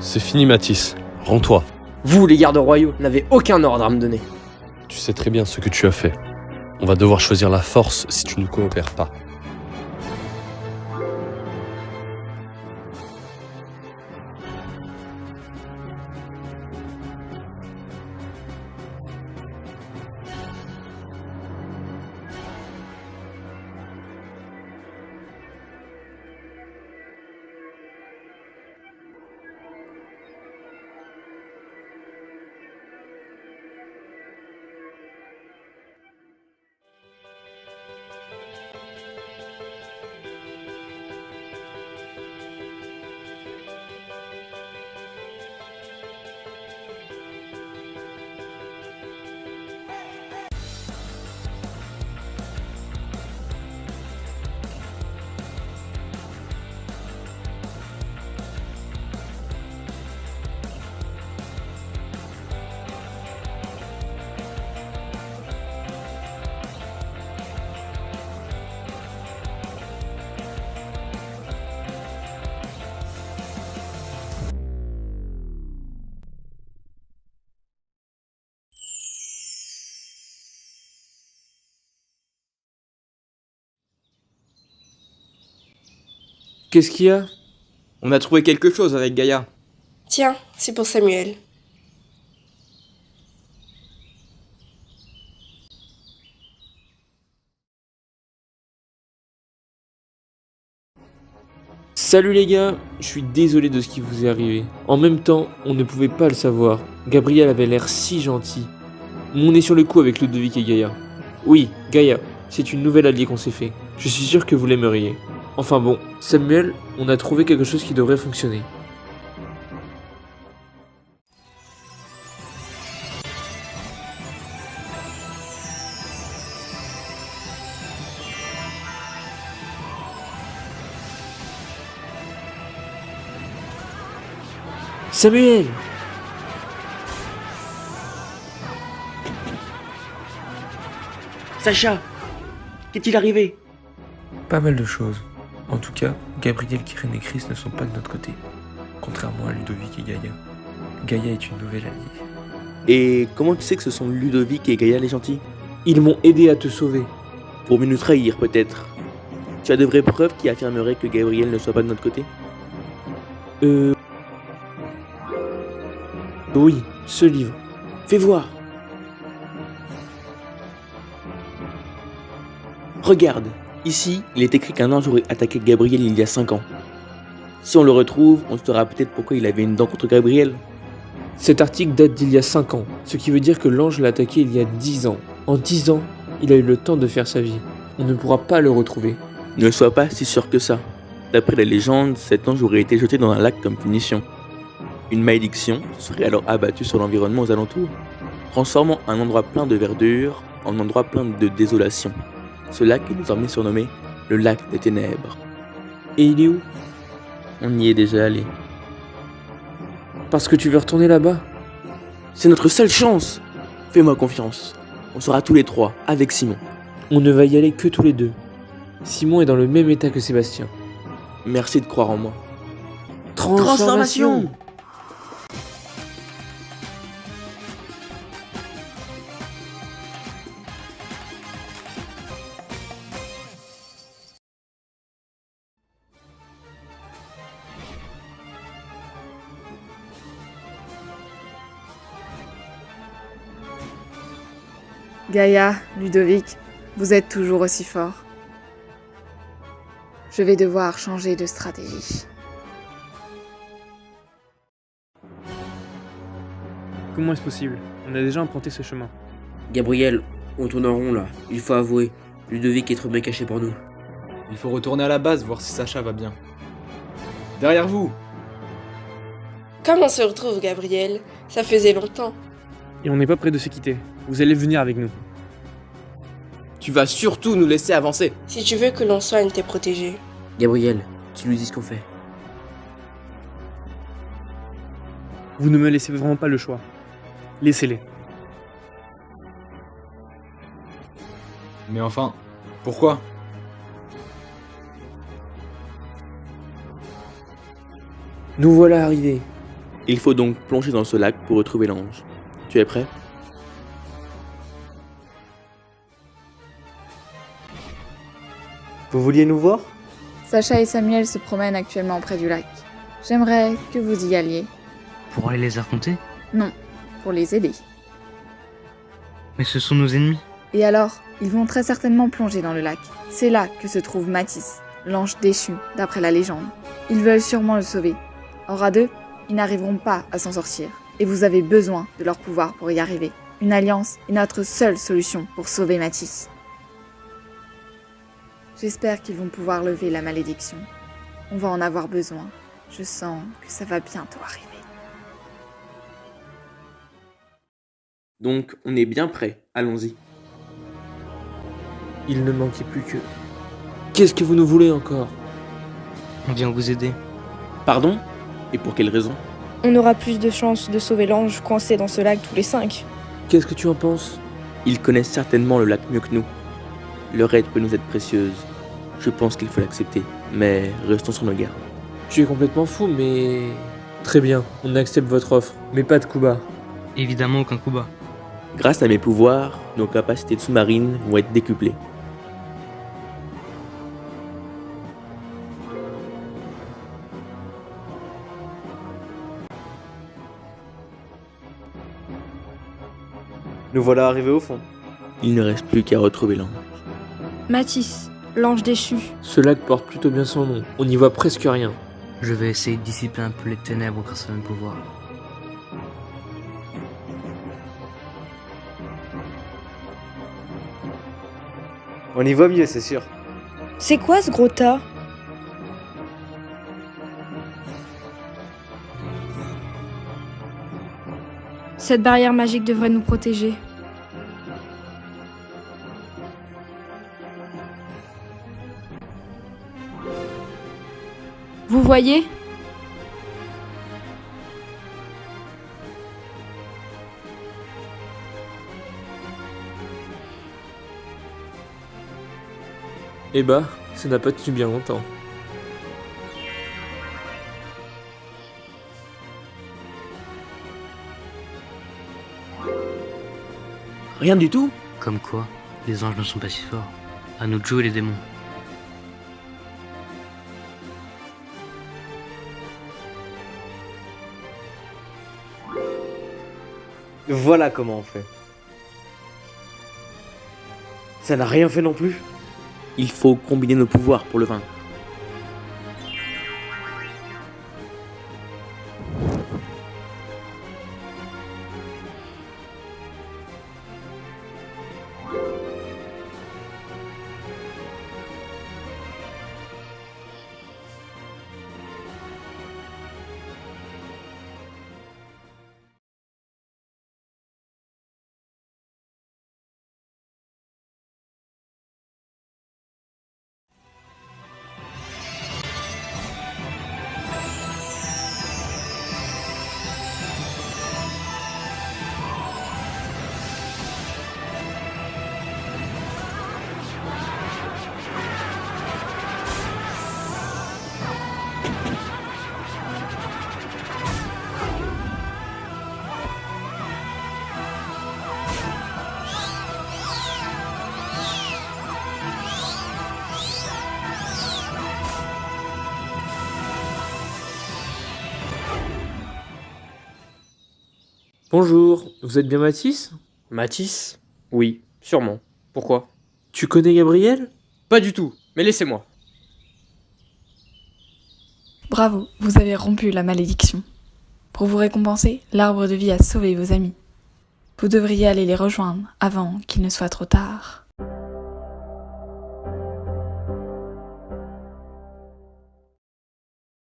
C'est fini, Mathis. Rends-toi. Vous, les gardes royaux, n'avez aucun ordre à me donner. Tu sais très bien ce que tu as fait. On va devoir choisir la force si tu ne coopères pas. Qu'est-ce qu'il y a? On a trouvé quelque chose avec Gaïa. Tiens, c'est pour Samuel. Salut les gars, je suis désolé de ce qui vous est arrivé. En même temps, on ne pouvait pas le savoir. Gabriel avait l'air si gentil. On est sur le coup avec Ludovic et Gaïa. Oui, Gaïa, c'est une nouvelle alliée qu'on s'est fait. Je suis sûr que vous l'aimeriez. Enfin bon, Samuel, on a trouvé quelque chose qui devrait fonctionner. Samuel! Sacha, qu'est-il arrivé? Pas mal de choses. En tout cas, Gabriel, Kiren et Chris ne sont pas de notre côté. Contrairement à Ludovic et Gaïa. Gaïa est une nouvelle alliée. Et comment tu sais que ce sont Ludovic et Gaïa les gentils? Ils m'ont aidé à te sauver. Pour mieux nous trahir peut-être. Tu as de vraies preuves qui affirmeraient que Gabriel ne soit pas de notre côté? Oui, ce livre. Fais voir. Regarde, ici, il est écrit qu'un ange aurait attaqué Gabriel il y a 5 ans. Si on le retrouve, on saura peut-être pourquoi il avait une dent contre Gabriel. Cet article date d'il y a 5 ans, ce qui veut dire que l'ange l'a attaqué il y a 10 ans. En 10 ans, il a eu le temps de faire sa vie. On ne pourra pas le retrouver. Ne sois pas si sûr que ça. D'après la légende, cet ange aurait été jeté dans un lac comme punition. Une malédiction serait alors abattue sur l'environnement aux alentours, transformant un endroit plein de verdure en endroit plein de désolation. Ce lac est désormais surnommé le lac des ténèbres. Et il est où? On y est déjà allé. Parce que tu veux retourner là-bas? C'est notre seule chance. Fais-moi confiance. On sera tous les trois, avec Simon. On ne va y aller que tous les deux. Simon est dans le même état que Sébastien. Merci de croire en moi. Transformation! Gaïa, Ludovic, vous êtes toujours aussi forts. Je vais devoir changer de stratégie. Comment est-ce possible? On a déjà emprunté ce chemin. Gabriel, on tourne en rond là, il faut avouer. Ludovic est trop bien caché pour nous. Il faut retourner à la base, voir si Sacha va bien. Derrière vous! Comme on se retrouve, Gabriel? Ça faisait longtemps. Et on n'est pas près de se quitter. Vous allez venir avec nous. Tu vas surtout nous laisser avancer. Si tu veux que l'on soigne tes protégés. Gabriel, tu nous dis ce qu'on fait. Vous ne me laissez vraiment pas le choix. Laissez-les. Mais enfin, pourquoi? Nous voilà arrivés. Il faut donc plonger dans ce lac pour retrouver l'ange. Tu es prêt? Vous vouliez nous voir? Sacha et Samuel se promènent actuellement près du lac. J'aimerais que vous y alliez. Pour aller les affronter? Non, pour les aider. Mais ce sont nos ennemis. Et alors, ils vont très certainement plonger dans le lac. C'est là que se trouve Mathis, l'ange déchu, d'après la légende. Ils veulent sûrement le sauver. Or à deux, ils n'arriveront pas à s'en sortir. Et vous avez besoin de leur pouvoir pour y arriver. Une alliance est notre seule solution pour sauver Mathis. J'espère qu'ils vont pouvoir lever la malédiction. On va en avoir besoin. Je sens que ça va bientôt arriver. Donc, on est bien prêt. Allons-y. Il ne manquait plus que... Qu'est-ce que vous nous voulez encore? On vient vous aider. Pardon? Et pour quelle raison? On aura plus de chances de sauver l'ange coincé dans ce lac tous les 5. Qu'est-ce que tu en penses? Ils connaissent certainement le lac mieux que nous. Leur aide peut nous être précieuse. Je pense qu'il faut l'accepter, mais restons sur nos gardes. Tu es complètement fou, mais... Très bien, on accepte votre offre, mais pas de coup bas. Évidemment aucun coup bas. Grâce à mes pouvoirs, nos capacités de sous-marine vont être décuplées. Nous voilà arrivés au fond. Il ne reste plus qu'à retrouver l'ange. Mathis, l'ange déchu. Ce lac porte plutôt bien son nom, on n'y voit presque rien. Je vais essayer de dissiper un peu les ténèbres grâce à mes pouvoirs. On y voit mieux, c'est sûr. C'est quoi ce gros tas? Cette barrière magique devrait nous protéger. Vous voyez? Eh bah, ça n'a pas tenu bien longtemps. Rien du tout? Comme quoi, les anges ne sont pas si forts. À nous de jouer les démons. Voilà comment on fait. Ça n'a rien fait non plus. Il faut combiner nos pouvoirs pour le vaincre. Bonjour, vous êtes bien Mathis? Mathis? Oui, sûrement. Pourquoi? Tu connais Gabriel? Pas du tout, mais laissez-moi. Bravo, vous avez rompu la malédiction. Pour vous récompenser, l'arbre de vie a sauvé vos amis. Vous devriez aller les rejoindre avant qu'il ne soit trop tard.